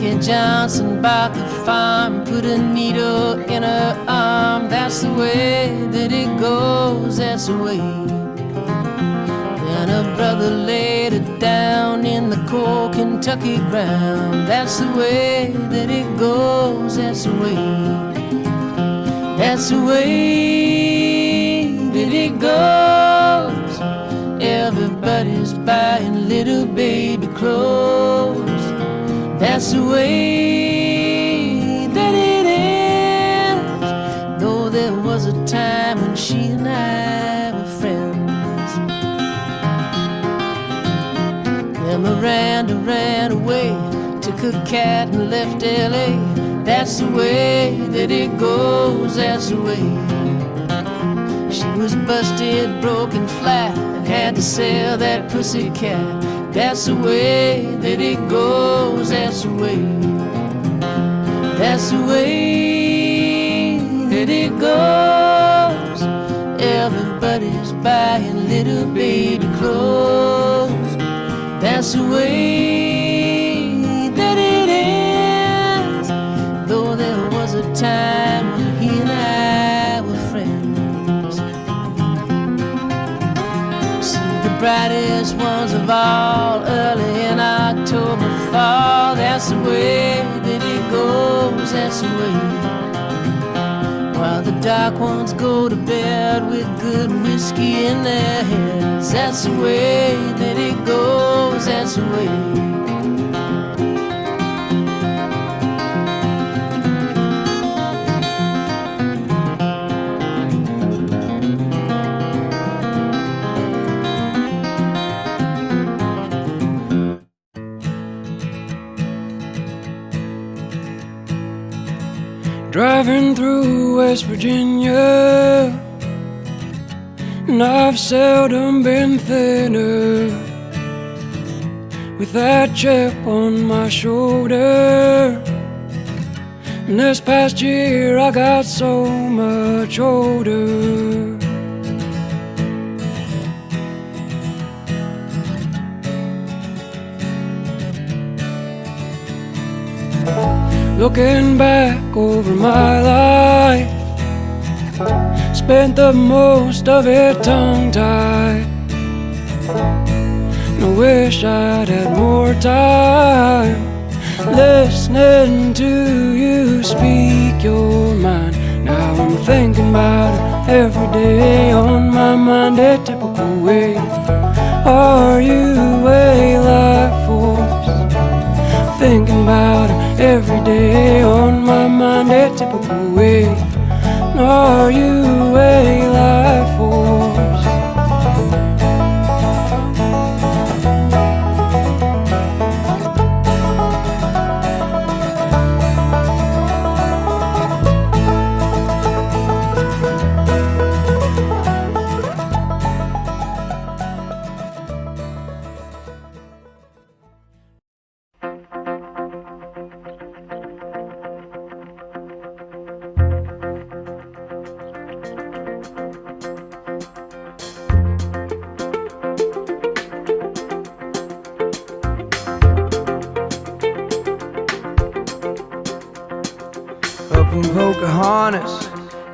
Jackie Johnson bought the farm, put a needle in her arm. That's the way that it goes, that's the way. Then her brother laid her down in the cold Kentucky ground. That's the way that it goes, that's the way. That's the way that it goes. Everybody's buying little baby clothes. That's the way that it ends. Though there was a time when she and I were friends. Then Miranda ran away, took her cat and left L.A. That's the way that it goes, that's the way. She was busted, broken flat, and had to sell that pussy cat. That's the way that it goes, that's the way. That's the way that it goes. Everybody's buying little baby clothes. That's the way that it ends. Though there was a time when he and I were friends. See the brightest ones of all early in October fall. That's the way that it goes, that's the way. While the dark ones go to bed with good whiskey in their heads. That's the way that it goes, that's the way. Driving through West Virginia, and I've seldom been thinner, with that chip on my shoulder. And this past year I got so much older. Looking back over my life, spent the most of it tongue-tied. And I wish I'd had more time, listening to you speak your mind. Now I'm thinking about it every day, on my mind a typical way. Are you a life force? Thinking about it every day, on my mind a typical way. Are you a life force? Up in Pocahontas,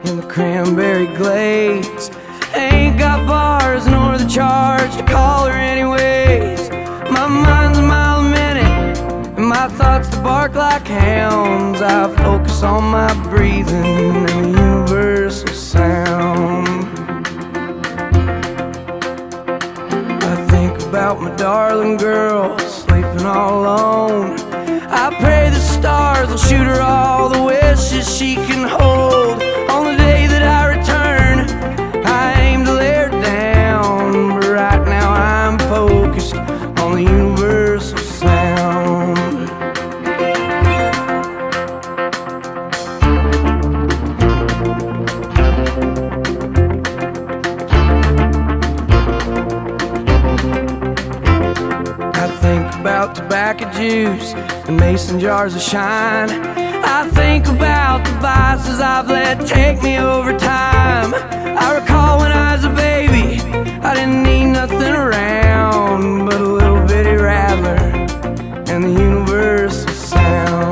in the cranberry glades, ain't got bars nor the charge to call her anyways. My mind's a mile a minute, and my thoughts to bark like hounds. I focus on my breathing and the universal sound. I think about my darling girl sleeping all alone. I pray the stars will shoot her all the wishes she can hold. On the day that I return, I aim to lay her down, but right now I'm focused on the universal sound. I think about tobacco juice and mason jars of shine. I think about the vices I've let take me over time. I recall when I was a baby, I didn't need nothing around but a little bitty rattler and the universal sound.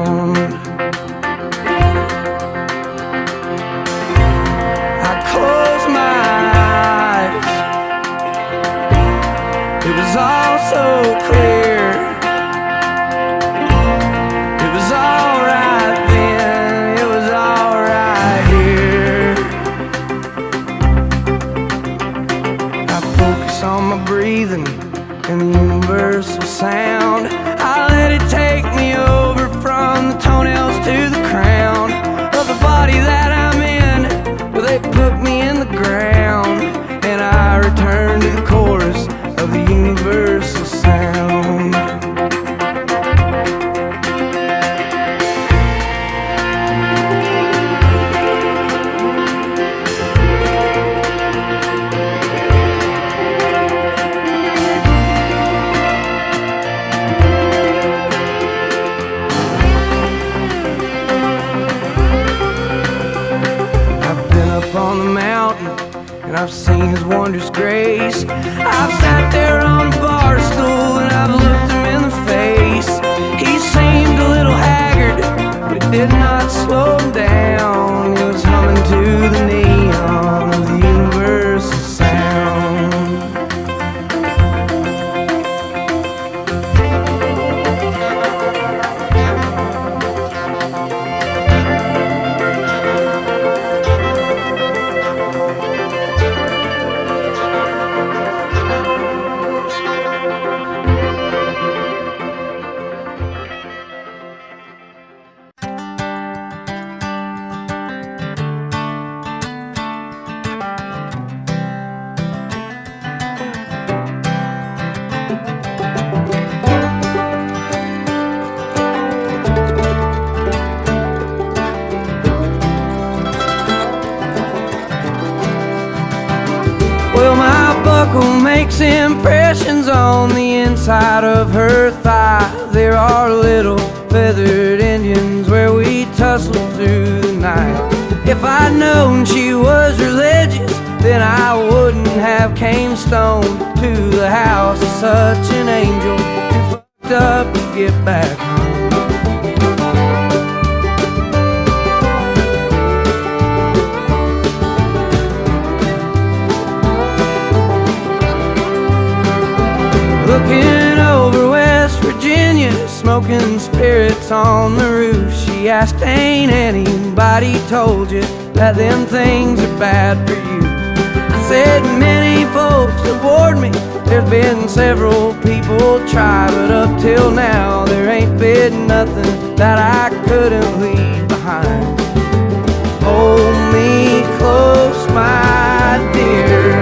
and I've seen his wondrous grace. I've sat there on a bar stool and I've looked him in the face. He seemed a little haggard, but it did not slow him down. He was humming to the neon of the universal sound. Well, my buckle makes impressions on the inside of her thigh. There are little feathered Indians where we tussled through the night. If I'd known she was religious, then I wouldn't have came stone to the house of such an angel too fucked up to get back home. Looking over West Virginia, smoking spirits on the roof, she asked, ain't anybody told you that them things are bad for you? I said, many folks have warned me, there's been several people try, but up till now there ain't been nothing that I couldn't leave behind. Hold me close, my dear,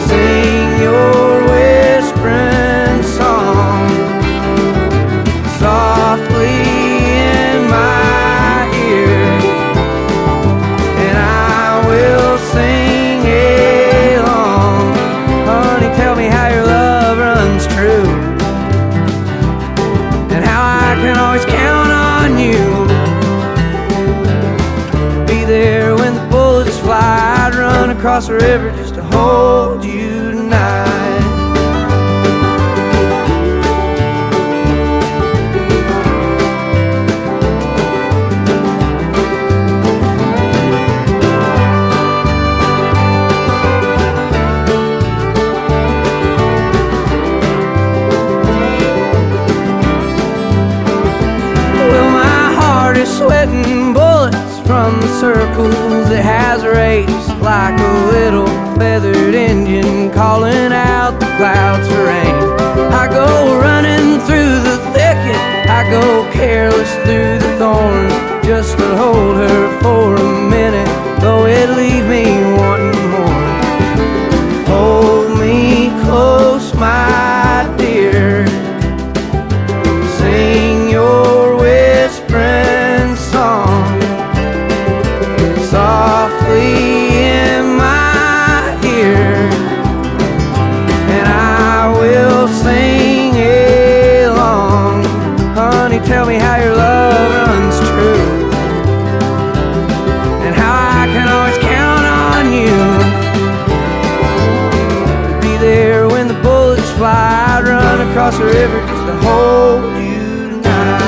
sing your whispering song softly in my ear, and I will sing along. Honey, tell me how your love runs true, and how I can always count on you. Be there when the bullets fly. I'd run across the river just to hold you tonight. Sweating bullets from the circles it has raced, like a little feathered Indian calling out the clouds for rain. I go running through the thicket, I go careless through the thorns, just to hold her for a minute, though it leave me wanting more. Hold me close, my dear, sing your whispering song softly in my ear, and I will sing along. Honey, tell me how your love runs true, and how I can always count on you. Be there when the bullets fly. I'd run across the river just to hold you tonight.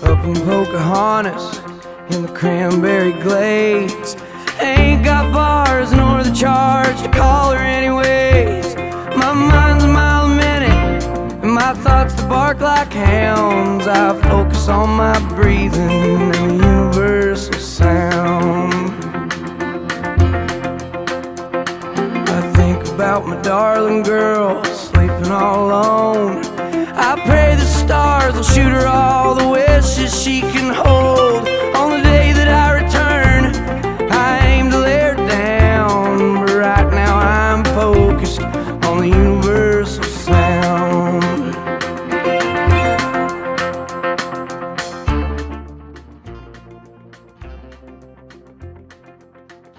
Up in Pocahontas, in the cranberry glades, ain't got bars nor the charge to call her anyways. My mind's a mile a minute, and my thoughts to bark like hounds. I focus on my breathing and the universe sound. I think about my darling girl sleeping all alone. I pray the stars will shoot her all the wishes she can hold.